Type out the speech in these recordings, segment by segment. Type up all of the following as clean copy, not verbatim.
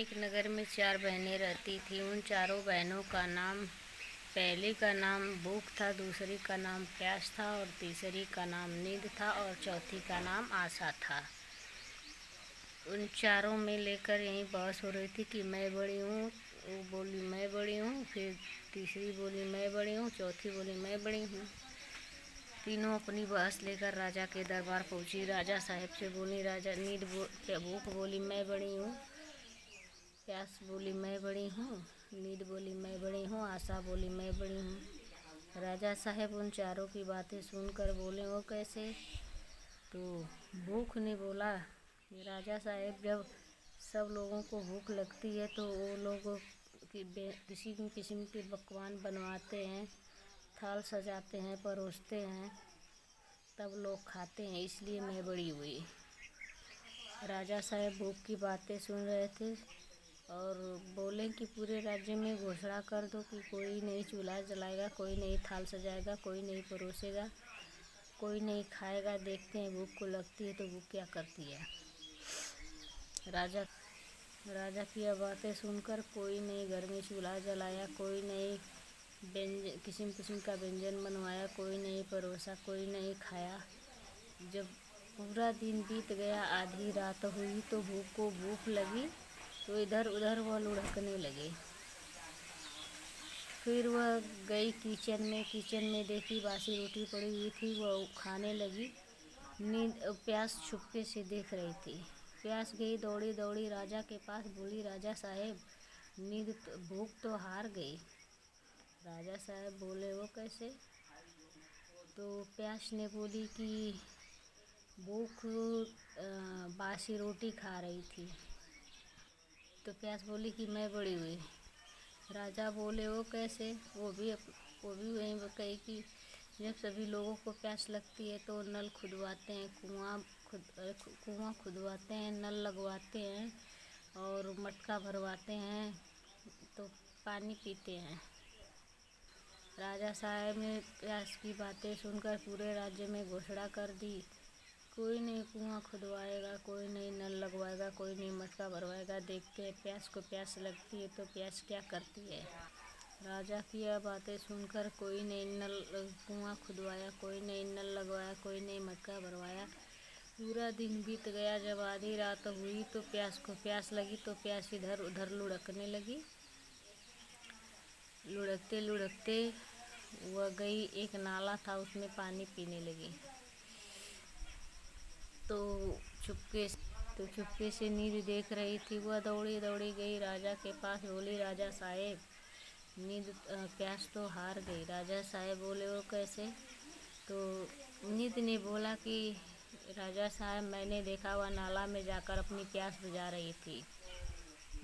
एक नगर में 4 बहनें रहती थीं। उन चारों बहनों का नाम, पहली का नाम भूख था, दूसरी का नाम प्यास था और तीसरी का नाम नींद था और चौथी का नाम आशा था। उन चारों में लेकर यही बहस हो रही थी कि मैं बड़ी हूँ। वो बोली मैं बड़ी हूँ, फिर तीसरी बोली मैं बड़ी हूँ, चौथी बोली मैं बड़ी हूँ। तीनों अपनी बहस लेकर राजा के दरबार पहुँची। राजा साहब से बोली, राजा भूख बोली मैं बड़ी हूँ, प्यास बोली मैं बड़ी हूँ, नींद बोली मैं बड़ी हूँ, आशा बोली मैं बड़ी हूँ। राजा साहब उन चारों की बातें सुनकर बोले वो कैसे? तो भूख ने बोला, राजा साहब जब सब लोगों को भूख लगती है तो वो लोग किसी किस्म के पकवान बनवाते हैं, थाल सजाते हैं, परोसते हैं, तब लोग खाते हैं, इसलिए मैं बड़ी हुई। राजा साहब भूख की बातें सुन रहे थे और बोले कि पूरे राज्य में घोषणा कर दो कि कोई नहीं चूल्हा जलाएगा, कोई नहीं थाल सजाएगा, कोई नहीं परोसेगा, कोई नहीं खाएगा। देखते हैं भूख को लगती है तो भूख क्या करती है। राजा की यह बातें सुनकर कोई नहीं घर में चूल्हा जलाया, कोई नहीं किस्म किस्म का व्यंजन बनवाया, कोई नहीं परोसा, कोई नहीं खाया। जब पूरा दिन बीत गया, आधी रात हुई तो भूख को भूख लगी तो इधर उधर वह लुढ़कने लगे। फिर वह गई किचन में देखी बासी रोटी पड़ी हुई थी, वह खाने लगी। प्यास छुपके से देख रही थी। प्यास गई दौड़ी दौड़ी राजा के पास, बोली राजा साहब भूख तो हार गई। राजा साहब बोले वो कैसे? तो प्यास ने बोली कि भूख बासी रोटी खा रही थी। तो प्यास बोली कि मैं बड़ी हुई। राजा बोले वो कैसे? वो भी वहीं कही कि जब सभी लोगों को प्यास लगती है तो नल खुदवाते हैं, कुआं खुदवाते हैं, नल लगवाते हैं और मटका भरवाते हैं तो पानी पीते हैं। राजा साहब ने प्यास की बातें सुनकर पूरे राज्य में घोषणा कर दी, कोई नहीं कुआं खुदवाएगा, कोई नहीं नल लगवाएगा, कोई नहीं मटका भरवाएगा। देखते हैं प्यास को प्यास लगती है तो प्यास क्या करती है। राजा की यह बातें सुनकर कोई नहीं कुआं खुदवाया, कोई नहीं नल लगवाया, कोई नहीं मटका भरवाया। पूरा दिन बीत गया। जब आधी रात हुई तो प्यास को प्यास लगी तो प्यास इधर उधर लुढ़कने लगी। लुढ़कते लुढ़कते वह गई, एक नाला था उसमें पानी पीने लगी। तो चुपके से नींद देख रही थी। वह दौड़ी दौड़ी गई राजा के पास, बोली राजा साहब प्यास तो हार गई। राजा साहब बोले वो कैसे? तो नींद ने बोला कि राजा साहब मैंने देखा वह नाला में जाकर अपनी प्यास बुझा रही थी।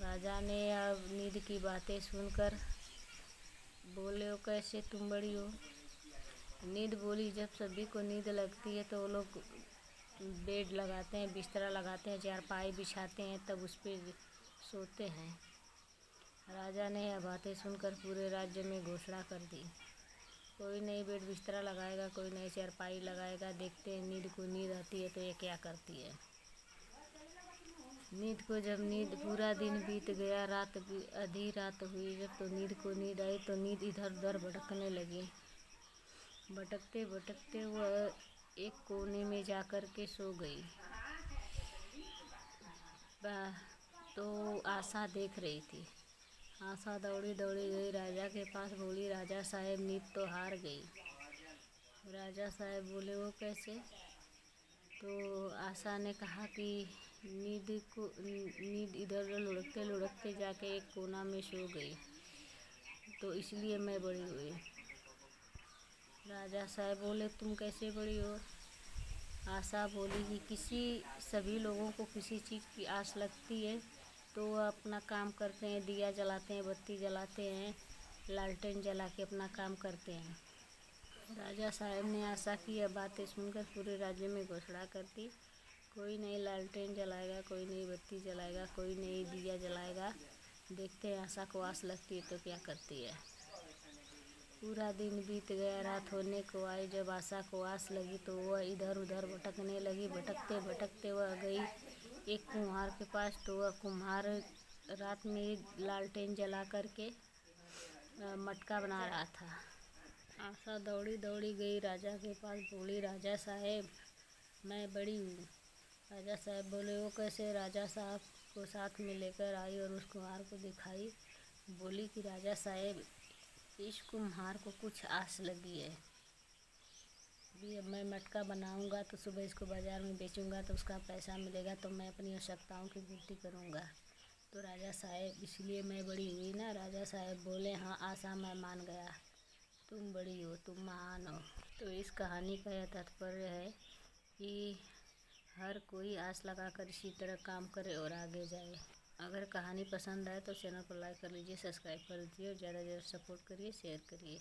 राजा ने अब नींद की बातें सुनकर बोले वो कैसे तुम बड़ी हो? नींद बोली जब सभी को नींद लगती है तो वो लोग बेड लगाते हैं, बिस्तरा लगाते हैं, चारपाई बिछाते हैं, तब उस पर सोते हैं। राजा ने यह बातें सुनकर पूरे राज्य में घोषणा कर दी, कोई नहीं बेड बिस्तरा लगाएगा, कोई नहीं चारपाई लगाएगा। देखते हैं नींद को नींद आती है तो ये क्या करती है। जब नींद पूरा दिन बीत गया, आधी रात हुई जब तो नींद को नींद आई तो नींद इधर उधर भटकने लगी। भटकते भटकते वह एक कोने में जाकर के सो गई। तो आशा देख रही थी। आशा दौड़ी दौड़ी गई राजा के पास, बोली राजा साहब नींद तो हार गई। राजा साहब बोले वो कैसे? तो आशा ने कहा कि नींद इधर उधर लुढ़कते लुढ़कते जाके एक कोना में सो गई तो इसलिए मैं बड़ी हुई। राजा साहब बोले तुम कैसे बड़ी हो? आशा बोली कि सभी लोगों को किसी चीज़ की आस लगती है तो वह अपना काम करते हैं, दिया जलाते हैं, बत्ती जलाते हैं, लालटेन जला के अपना काम करते हैं। राजा साहब ने आशा की यह बातें सुनकर पूरे राज्य में घोषणा कर दी, कोई नहीं लालटेन जलाएगा, कोई नहीं बत्ती जलाएगा, कोई नहीं दिया जलाएगा। देखते हैं आशा को आस लगती है तो क्या करती है। पूरा दिन बीत गया, रात होने को आई। जब आशा को आस लगी तो वह इधर उधर भटकने लगी। भटकते भटकते वह गई एक कुम्हार के पास, तो वह कुम्हार रात में लालटेन जला करके मटका बना रहा था। आशा दौड़ी दौड़ी गई राजा के पास, बोली राजा साहब मैं बड़ी हूँ। राजा साहब बोले वो कैसे? राजा साहब को साथ में लेकर आई और उस कुम्हार को दिखाई। बोली कि राजा साहब इस कुम्हार को कुछ आस लगी है, भी अब मैं मटका बनाऊंगा तो सुबह इसको बाज़ार में बेचूंगा तो उसका पैसा मिलेगा, तो मैं अपनी आवश्यकताओं की पूर्ति करूंगा। तो राजा साहब इसलिए मैं बड़ी हुई ना। राजा साहब बोले हाँ आशा मैं मान गया, तुम बड़ी हो, तुम महान हो। तो इस कहानी का यह तात्पर्य है कि हर कोई आस लगाकर इसी तरह काम करे और आगे जाए। अगर कहानी पसंद आए तो चैनल को लाइक कर लीजिए, सब्सक्राइब कर लीजिए और ज़्यादा से ज़्यादा सपोर्ट करिए, शेयर करिए।